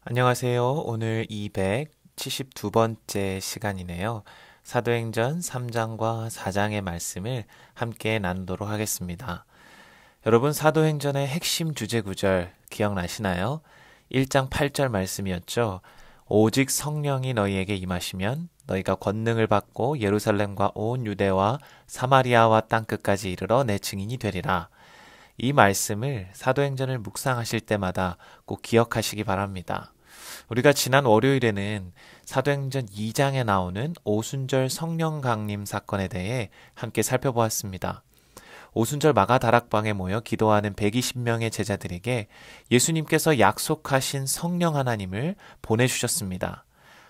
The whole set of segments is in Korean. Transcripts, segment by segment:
안녕하세요. 오늘 272번째 시간이네요. 사도행전 3장과 4장의 말씀을 함께 나누도록 하겠습니다. 여러분, 사도행전의 핵심 주제 구절 기억나시나요? 1장 8절 말씀이었죠. 오직 성령이 너희에게 임하시면 너희가 권능을 받고 예루살렘과 온 유대와 사마리아와 땅끝까지 이르러 내 증인이 되리라. 이 말씀을 사도행전을 묵상하실 때마다 꼭 기억하시기 바랍니다. 우리가 지난 월요일에는 사도행전 2장에 나오는 오순절 성령 강림 사건에 대해 함께 살펴보았습니다. 오순절 마가 다락방에 모여 기도하는 120명의 제자들에게 예수님께서 약속하신 성령 하나님을 보내주셨습니다.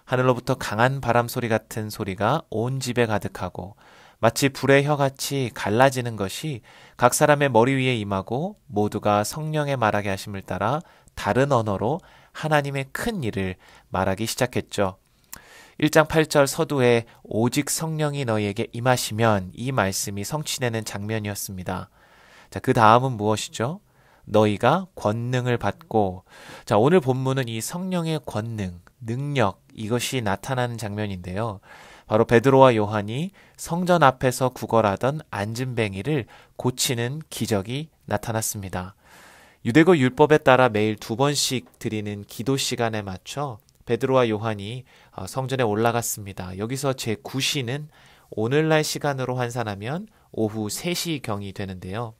하늘로부터 강한 바람 소리 같은 소리가 온 집에 가득하고 마치 불의 혀같이 갈라지는 것이 각 사람의 머리 위에 임하고 모두가 성령의 말하게 하심을 따라 다른 언어로 하나님의 큰 일을 말하기 시작했죠. 1장 8절 서두에 오직 성령이 너희에게 임하시면 이 말씀이 성취되는 장면이었습니다. 자, 그 다음은 무엇이죠? 너희가 권능을 받고, 자, 오늘 본문은 이 성령의 권능, 능력, 이것이 나타나는 장면인데요. 바로 베드로와 요한이 성전 앞에서 구걸하던 앉은뱅이를 고치는 기적이 나타났습니다. 유대교 율법에 따라 매일 2번씩 드리는 기도 시간에 맞춰 베드로와 요한이 성전에 올라갔습니다. 여기서 제9시는 오늘날 시간으로 환산하면 오후 3시경이 되는데요.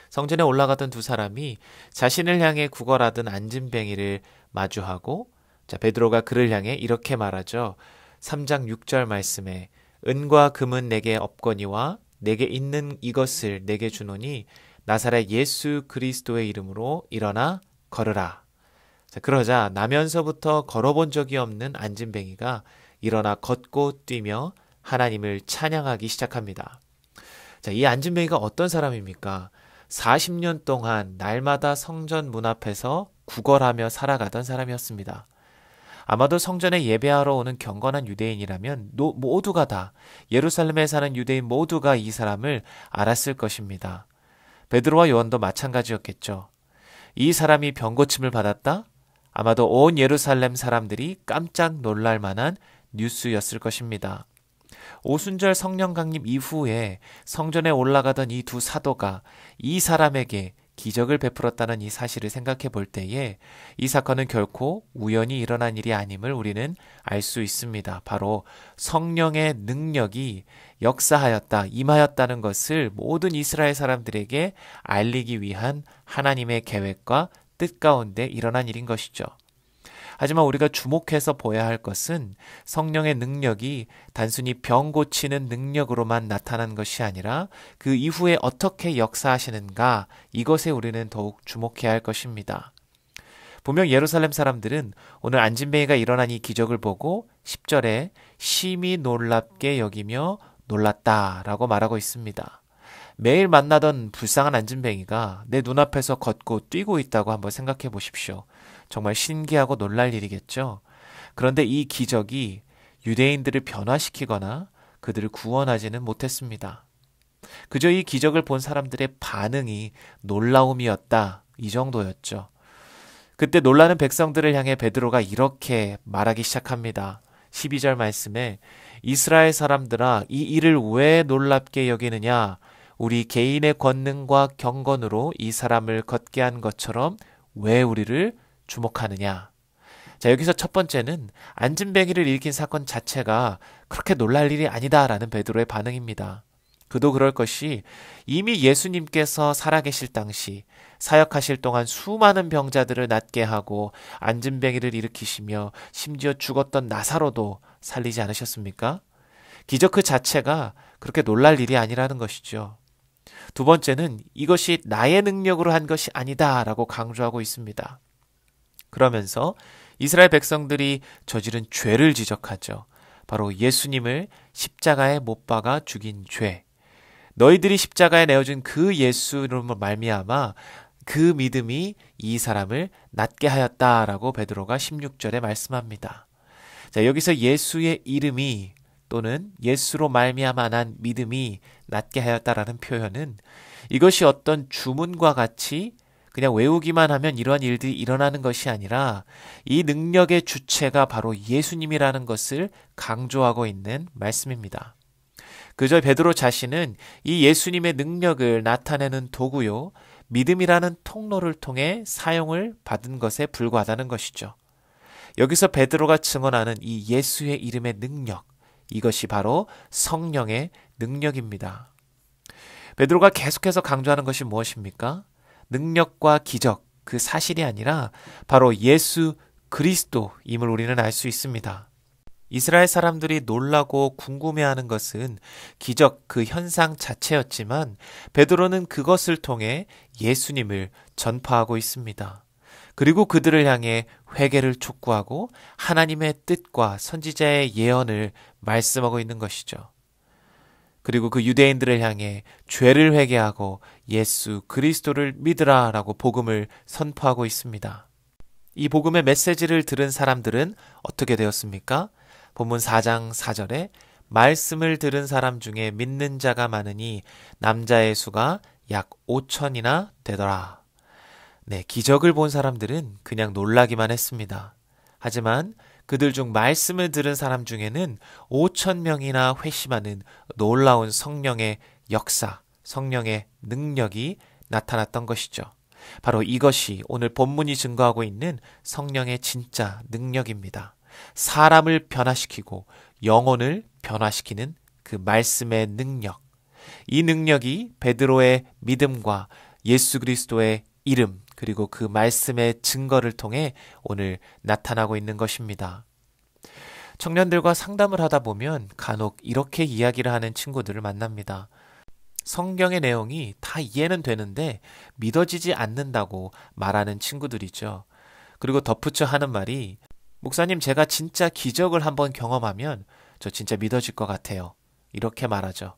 성전에 올라가던 두 사람이 자신을 향해 구걸하던 앉은뱅이를 마주하고, 자, 베드로가 그를 향해 이렇게 말하죠. 3장 6절 말씀에 은과 금은 내게 없거니와 내게 있는 이것을 내게 주노니 나사렛 예수 그리스도의 이름으로 일어나 걸으라. 자, 그러자 나면서부터 걸어본 적이 없는 앉은뱅이가 일어나 걷고 뛰며 하나님을 찬양하기 시작합니다. 자, 이 앉은뱅이가 어떤 사람입니까? 40년 동안 날마다 성전 문 앞에서 구걸하며 살아가던 사람이었습니다. 아마도 성전에 예배하러 오는 경건한 유대인이라면 모두가 다, 예루살렘에 사는 유대인 모두가 이 사람을 알았을 것입니다. 베드로와 요한도 마찬가지였겠죠. 이 사람이 병고침을 받았다? 아마도 온 예루살렘 사람들이 깜짝 놀랄 만한 뉴스였을 것입니다. 오순절 성령 강림 이후에 성전에 올라가던 이 두 사도가 이 사람에게 기적을 베풀었다는 이 사실을 생각해 볼 때에 이 사건은 결코 우연히 일어난 일이 아님을 우리는 알 수 있습니다. 바로 성령의 능력이 역사하였다, 임하였다는 것을 모든 이스라엘 사람들에게 알리기 위한 하나님의 계획과 뜻 가운데 일어난 일인 것이죠. 하지만 우리가 주목해서 보아야 할 것은 성령의 능력이 단순히 병 고치는 능력으로만 나타난 것이 아니라 그 이후에 어떻게 역사하시는가, 이것에 우리는 더욱 주목해야 할 것입니다. 분명 예루살렘 사람들은 오늘 앉은뱅이가 일어난 이 기적을 보고 10절에 심히 놀랍게 여기며 놀랐다라고 말하고 있습니다. 매일 만나던 불쌍한 앉은뱅이가 내 눈앞에서 걷고 뛰고 있다고 한번 생각해 보십시오. 정말 신기하고 놀랄 일이겠죠. 그런데 이 기적이 유대인들을 변화시키거나 그들을 구원하지는 못했습니다. 그저 이 기적을 본 사람들의 반응이 놀라움이었다, 이 정도였죠. 그때 놀라는 백성들을 향해 베드로가 이렇게 말하기 시작합니다. 12절 말씀에 이스라엘 사람들아, 이 일을 왜 놀랍게 여기느냐? 우리 개인의 권능과 경건으로 이 사람을 걷게 한 것처럼 왜 우리를 주목하느냐? 자, 여기서 첫 번째는 앉은뱅이를 일으킨 사건 자체가 그렇게 놀랄 일이 아니다라는 베드로의 반응입니다. 그도 그럴 것이 이미 예수님께서 살아계실 당시 사역하실 동안 수많은 병자들을 낫게 하고 앉은뱅이를 일으키시며 심지어 죽었던 나사로도 살리지 않으셨습니까? 기적 그 자체가 그렇게 놀랄 일이 아니라는 것이죠. 두 번째는 이것이 나의 능력으로 한 것이 아니다라고 강조하고 있습니다. 그러면서 이스라엘 백성들이 저지른 죄를 지적하죠. 바로 예수님을 십자가에 못 박아 죽인 죄. 너희들이 십자가에 내어준 그 예수로 말미암아 그 믿음이 이 사람을 낫게 하였다라고 베드로가 16절에 말씀합니다. 자, 여기서 예수의 이름이 또는 예수로 말미암아 난 믿음이 낫게 하였다라는 표현은 이것이 어떤 주문과 같이 그냥 외우기만 하면 이러한 일들이 일어나는 것이 아니라 이 능력의 주체가 바로 예수님이라는 것을 강조하고 있는 말씀입니다. 그저 베드로 자신은 이 예수님의 능력을 나타내는 도구요, 믿음이라는 통로를 통해 사용을 받은 것에 불과하다는 것이죠. 여기서 베드로가 증언하는 이 예수의 이름의 능력, 이것이 바로 성령의 능력입니다. 베드로가 계속해서 강조하는 것이 무엇입니까? 능력과 기적, 그 사실이 아니라 바로 예수 그리스도임을 우리는 알 수 있습니다. 이스라엘 사람들이 놀라고 궁금해하는 것은 기적 그 현상 자체였지만 베드로는 그것을 통해 예수님을 전파하고 있습니다. 그리고 그들을 향해 회개를 촉구하고 하나님의 뜻과 선지자의 예언을 말씀하고 있는 것이죠. 그리고 그 유대인들을 향해 죄를 회개하고 예수 그리스도를 믿으라라고 복음을 선포하고 있습니다. 이 복음의 메시지를 들은 사람들은 어떻게 되었습니까? 본문 4장 4절에 말씀을 들은 사람 중에 믿는 자가 많으니 남자의 수가 약 5천이나 되더라. 네, 기적을 본 사람들은 그냥 놀라기만 했습니다. 하지만 그들 중 말씀을 들은 사람 중에는 5천 명이나 회심하는 놀라운 성령의 역사, 성령의 능력이 나타났던 것이죠. 바로 이것이 오늘 본문이 증거하고 있는 성령의 진짜 능력입니다. 사람을 변화시키고 영혼을 변화시키는 그 말씀의 능력. 이 능력이 베드로의 믿음과 예수 그리스도의 이름 그리고 그 말씀의 증거를 통해 오늘 나타나고 있는 것입니다. 청년들과 상담을 하다 보면 간혹 이렇게 이야기를 하는 친구들을 만납니다. 성경의 내용이 다 이해는 되는데 믿어지지 않는다고 말하는 친구들이죠. 그리고 덧붙여 하는 말이 목사님, 제가 진짜 기적을 한번 경험하면 저 진짜 믿어질 것 같아요. 이렇게 말하죠.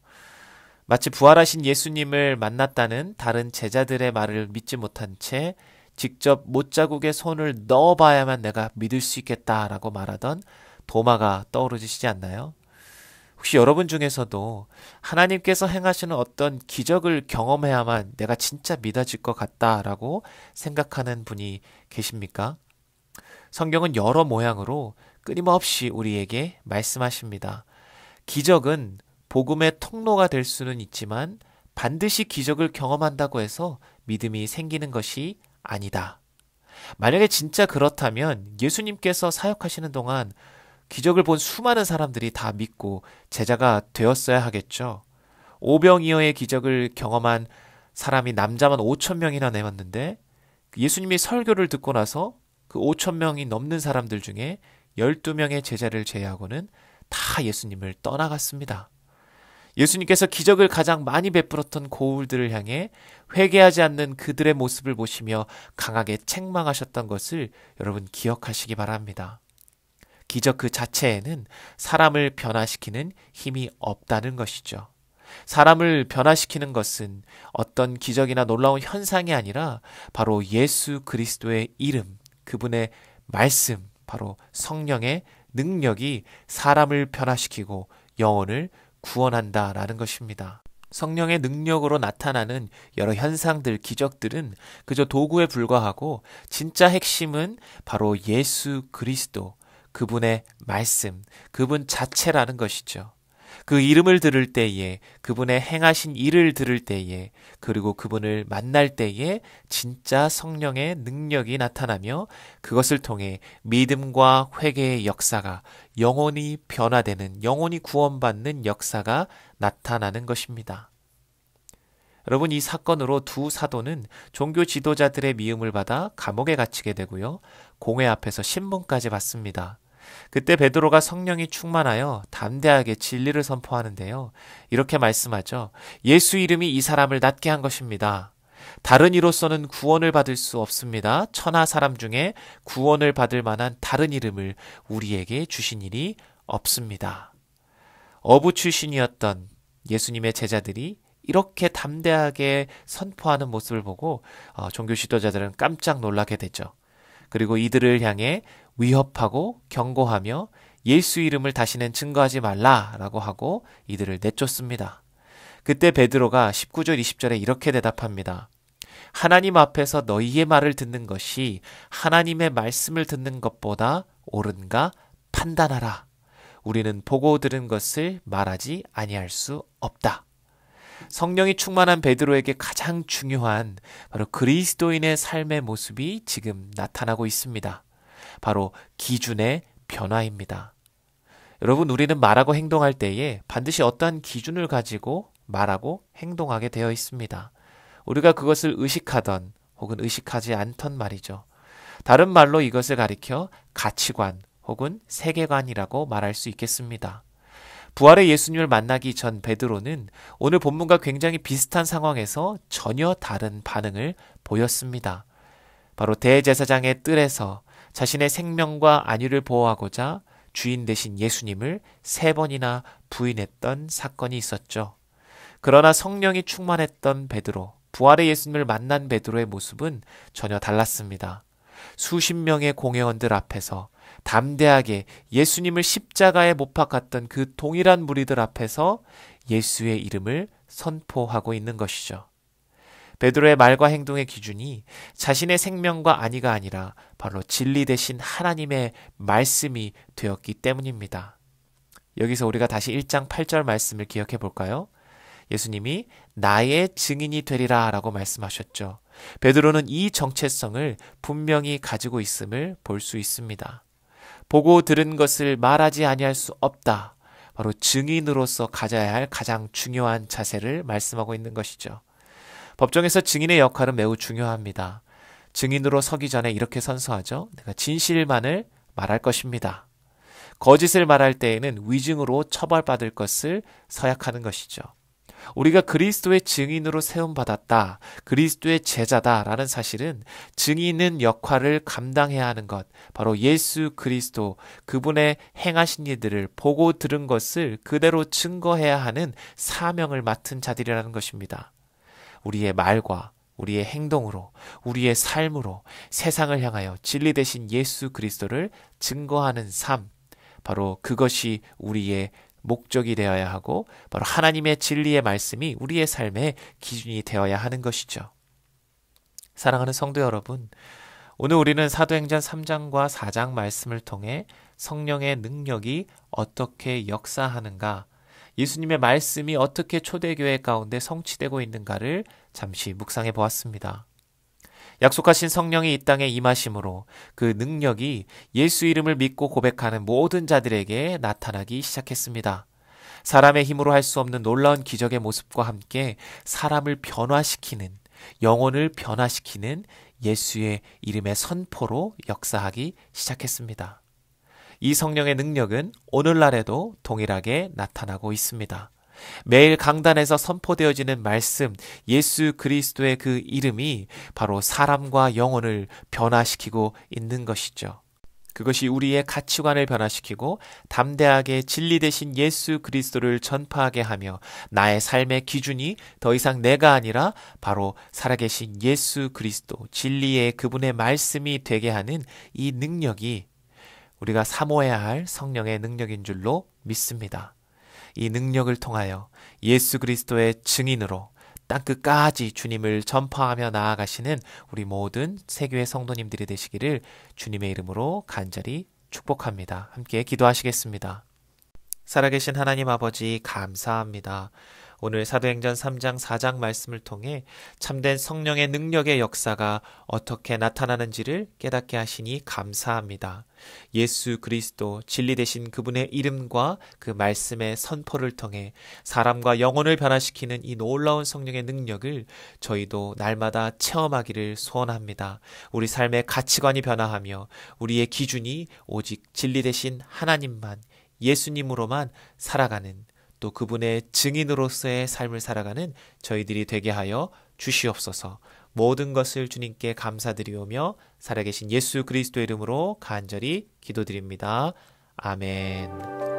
마치 부활하신 예수님을 만났다는 다른 제자들의 말을 믿지 못한 채 직접 못자국에 손을 넣어봐야만 내가 믿을 수 있겠다라고 말하던 도마가 떠오르시지 않나요? 혹시 여러분 중에서도 하나님께서 행하시는 어떤 기적을 경험해야만 내가 진짜 믿어질 것 같다라고 생각하는 분이 계십니까? 성경은 여러 모양으로 끊임없이 우리에게 말씀하십니다. 기적은 복음의 통로가 될 수는 있지만 반드시 기적을 경험한다고 해서 믿음이 생기는 것이 아니다. 만약에 진짜 그렇다면 예수님께서 사역하시는 동안 기적을 본 수많은 사람들이 다 믿고 제자가 되었어야 하겠죠. 오병이어의 기적을 경험한 사람이 남자만 5천 명이나 되었는데 예수님이 설교를 듣고 나서 그 5천 명이 넘는 사람들 중에 12명의 제자를 제외하고는 다 예수님을 떠나갔습니다. 예수님께서 기적을 가장 많이 베풀었던 고울들을 향해 회개하지 않는 그들의 모습을 보시며 강하게 책망하셨던 것을 여러분 기억하시기 바랍니다. 기적 그 자체에는 사람을 변화시키는 힘이 없다는 것이죠. 사람을 변화시키는 것은 어떤 기적이나 놀라운 현상이 아니라 바로 예수 그리스도의 이름, 그분의 말씀, 바로 성령의 능력이 사람을 변화시키고 영혼을 구원한다라는 것입니다. 성령의 능력으로 나타나는 여러 현상들, 기적들은 그저 도구에 불과하고 진짜 핵심은 바로 예수 그리스도, 그분의 말씀, 그분 자체라는 것이죠. 그 이름을 들을 때에, 그분의 행하신 일을 들을 때에, 그리고 그분을 만날 때에 진짜 성령의 능력이 나타나며 그것을 통해 믿음과 회개의 역사가 영혼이 변화되는, 영혼이 구원받는 역사가 나타나는 것입니다. 여러분, 이 사건으로 두 사도는 종교 지도자들의 미움을 받아 감옥에 갇히게 되고요. 공회 앞에서 신문까지 받습니다. 그때 베드로가 성령이 충만하여 담대하게 진리를 선포하는데요. 이렇게 말씀하죠. 예수 이름이 이 사람을 낫게 한 것입니다. 다른 이로서는 구원을 받을 수 없습니다. 천하 사람 중에 구원을 받을 만한 다른 이름을 우리에게 주신 일이 없습니다. 어부 출신이었던 예수님의 제자들이 이렇게 담대하게 선포하는 모습을 보고 종교 지도자들은 깜짝 놀라게 되죠. 그리고 이들을 향해 위협하고 경고하며 예수 이름을 다시는 증거하지 말라라고 하고 이들을 내쫓습니다. 그때 베드로가 19절 20절에 이렇게 대답합니다. 하나님 앞에서 너희의 말을 듣는 것이 하나님의 말씀을 듣는 것보다 옳은가 판단하라. 우리는 보고 들은 것을 말하지 아니할 수 없다. 성령이 충만한 베드로에게 가장 중요한 바로 그리스도인의 삶의 모습이 지금 나타나고 있습니다. 바로 기준의 변화입니다. 여러분, 우리는 말하고 행동할 때에 반드시 어떠한 기준을 가지고 말하고 행동하게 되어 있습니다. 우리가 그것을 의식하던 혹은 의식하지 않던 말이죠. 다른 말로 이것을 가리켜 가치관 혹은 세계관이라고 말할 수 있겠습니다. 부활의 예수님을 만나기 전 베드로는 오늘 본문과 굉장히 비슷한 상황에서 전혀 다른 반응을 보였습니다. 바로 대제사장의 뜰에서 자신의 생명과 안위를 보호하고자 주인 되신 예수님을 3번이나 부인했던 사건이 있었죠. 그러나 성령이 충만했던 베드로, 부활의 예수님을 만난 베드로의 모습은 전혀 달랐습니다. 수십 명의 공회원들 앞에서 담대하게 예수님을 십자가에 못 박았던 그 동일한 무리들 앞에서 예수의 이름을 선포하고 있는 것이죠. 베드로의 말과 행동의 기준이 자신의 생명과 안위가 아니라 바로 진리 대신 하나님의 말씀이 되었기 때문입니다. 여기서 우리가 다시 1장 8절 말씀을 기억해 볼까요? 예수님이 나의 증인이 되리라 라고 말씀하셨죠. 베드로는 이 정체성을 분명히 가지고 있음을 볼 수 있습니다. 보고 들은 것을 말하지 아니할 수 없다. 바로 증인으로서 가져야 할 가장 중요한 자세를 말씀하고 있는 것이죠. 법정에서 증인의 역할은 매우 중요합니다. 증인으로 서기 전에 이렇게 선서하죠. 내가 진실만을 말할 것입니다. 거짓을 말할 때에는 위증으로 처벌받을 것을 서약하는 것이죠. 우리가 그리스도의 증인으로 세움받았다, 그리스도의 제자다라는 사실은 증인은 역할을 감당해야 하는 것, 바로 예수 그리스도 그분의 행하신 일들을 보고 들은 것을 그대로 증거해야 하는 사명을 맡은 자들이라는 것입니다. 우리의 말과 우리의 행동으로, 우리의 삶으로 세상을 향하여 진리 되신 예수 그리스도를 증거하는 삶, 바로 그것이 우리의 목적이 되어야 하고 바로 하나님의 진리의 말씀이 우리의 삶의 기준이 되어야 하는 것이죠. 사랑하는 성도 여러분, 오늘 우리는 사도행전 3장과 4장 말씀을 통해 성령의 능력이 어떻게 역사하는가, 예수님의 말씀이 어떻게 초대교회 가운데 성취되고 있는가를 잠시 묵상해 보았습니다. 약속하신 성령이 이 땅에 임하심으로 그 능력이 예수 이름을 믿고 고백하는 모든 자들에게 나타나기 시작했습니다. 사람의 힘으로 할 수 없는 놀라운 기적의 모습과 함께 사람을 변화시키는, 영혼을 변화시키는 예수의 이름의 선포로 역사하기 시작했습니다. 이 성령의 능력은 오늘날에도 동일하게 나타나고 있습니다. 매일 강단에서 선포되어지는 말씀, 예수 그리스도의 그 이름이 바로 사람과 영혼을 변화시키고 있는 것이죠. 그것이 우리의 가치관을 변화시키고 담대하게 진리 되신 예수 그리스도를 전파하게 하며 나의 삶의 기준이 더 이상 내가 아니라 바로 살아계신 예수 그리스도, 진리의 그분의 말씀이 되게 하는 이 능력이 우리가 사모해야 할 성령의 능력인 줄로 믿습니다. 이 능력을 통하여 예수 그리스도의 증인으로 땅끝까지 주님을 전파하며 나아가시는 우리 모든 세교회 성도님들이 되시기를 주님의 이름으로 간절히 축복합니다. 함께 기도하시겠습니다. 살아계신 하나님 아버지, 감사합니다. 오늘 사도행전 3장 4장 말씀을 통해 참된 성령의 능력의 역사가 어떻게 나타나는지를 깨닫게 하시니 감사합니다. 예수 그리스도 진리 되신 그분의 이름과 그 말씀의 선포를 통해 사람과 영혼을 변화시키는 이 놀라운 성령의 능력을 저희도 날마다 체험하기를 소원합니다. 우리 삶의 가치관이 변화하며 우리의 기준이 오직 진리 되신 하나님만, 예수님으로만 살아가는, 또 그분의 증인으로서의 삶을 살아가는 저희들이 되게 하여 주시옵소서. 모든 것을 주님께 감사드리오며 살아계신 예수 그리스도의 이름으로 간절히 기도드립니다. 아멘.